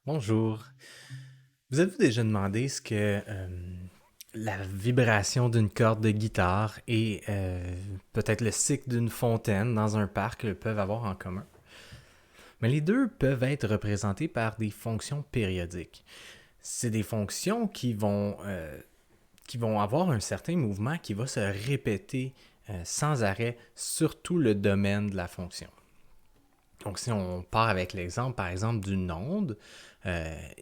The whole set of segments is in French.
Bonjour. Vous avez-vous déjà demandé ce que la vibration d'une corde de guitare et peut-être le cycle d'une fontaine dans un parc peuvent avoir en commun? Mais les deux peuvent être représentés par des fonctions périodiques. C'est des fonctions qui vont avoir un certain mouvement qui va se répéter sans arrêt sur tout le domaine de la fonction. Donc, si on part avec l'exemple, par exemple, d'une onde,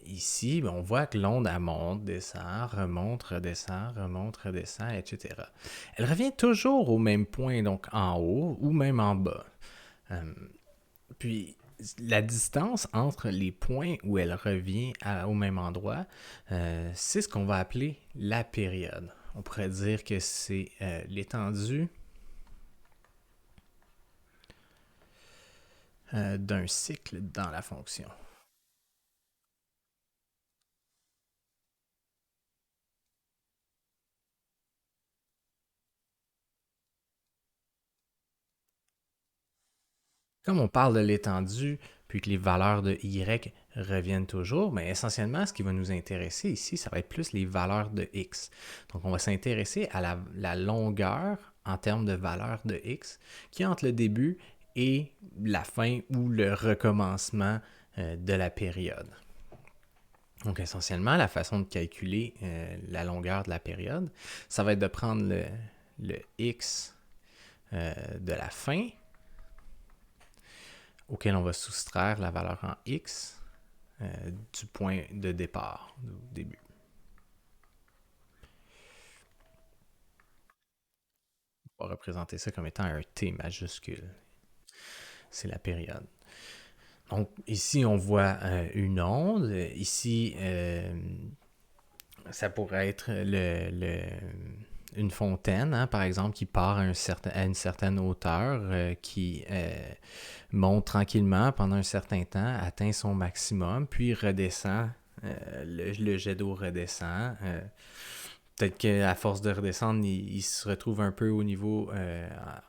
ici, on voit que l'onde, elle monte, descend, remonte, redescend, etc. Elle revient toujours au même point, donc en haut ou même en bas. Euh, Puis, la distance entre les points où elle revient au même endroit, c'est ce qu'on va appeler la période. On pourrait dire que c'est l'étendue d'un cycle dans la fonction. Comme on parle de l'étendue, puis que les valeurs de y reviennent toujours, mais essentiellement, ce qui va nous intéresser ici, ça va être plus les valeurs de x. Donc, on va s'intéresser à la longueur en termes de valeur de x qui est entre le début et la fin ou le recommencement de la période. Donc, essentiellement, la façon de calculer la longueur de la période, ça va être de prendre le x de la fin, auquel on va soustraire la valeur en x du point de départ, du début. On va représenter ça comme étant un t majuscule. C'est la période. Donc ici, on voit une onde. Ici, ça pourrait être une fontaine, hein, par exemple, qui part à une certaine hauteur, qui monte tranquillement pendant un certain temps, atteint son maximum, puis redescend. Le jet d'eau redescend. Peut-être qu'à force de redescendre, il se retrouve un peu au niveau,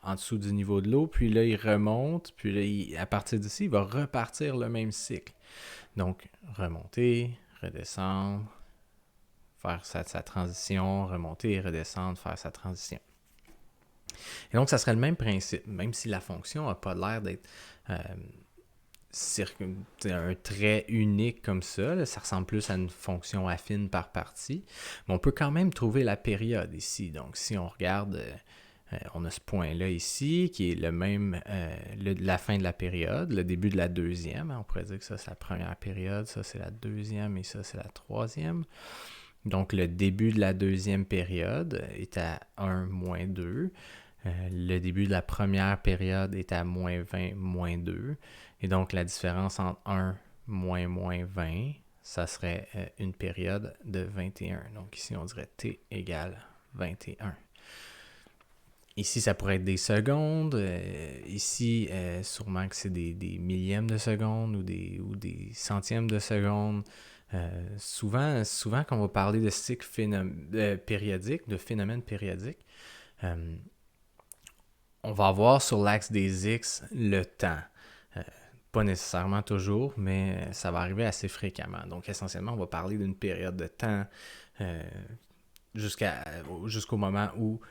en dessous du niveau de l'eau, puis là, il remonte, puis là, à partir d'ici, il va repartir le même cycle. Donc, remonter, redescendre, faire sa transition, remonter, redescendre, faire sa transition. Et donc, ça serait le même principe, même si la fonction n'a pas l'air d'être un trait unique comme ça, là, ça ressemble plus à une fonction affine par partie, mais on peut quand même trouver la période ici. Donc, si on regarde, on a ce point-là ici, qui est le même, la fin de la période, le début de la deuxième. Hein, on pourrait dire que ça, c'est la première période, ça, c'est la deuxième, et ça, c'est la troisième. Donc, le début de la deuxième période est à 1, moins 2. Le début de la première période est à moins 20, moins 2. Et donc, la différence entre 1 moins 20, ça serait une période de 21. Donc, ici, on dirait t égale 21. Ici, ça pourrait être des secondes. Ici, sûrement que c'est des millièmes de seconde ou des centièmes de seconde. Souvent, quand on va parler de cycle périodique, de phénomène périodique, on va avoir sur l'axe des X le temps. Euh, Pas nécessairement toujours, mais ça va arriver assez fréquemment. Donc, essentiellement, on va parler d'une période de temps euh, jusqu'au moment où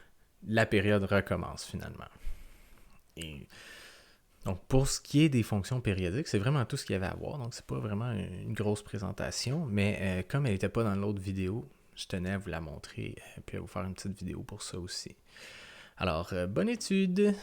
la période recommence finalement. Et donc, pour ce qui est des fonctions périodiques, c'est vraiment tout ce qu'il y avait à voir. Donc, c'est pas vraiment une grosse présentation, mais comme elle n'était pas dans l'autre vidéo, je tenais à vous la montrer puis à vous faire une petite vidéo pour ça aussi. Alors, bonne étude!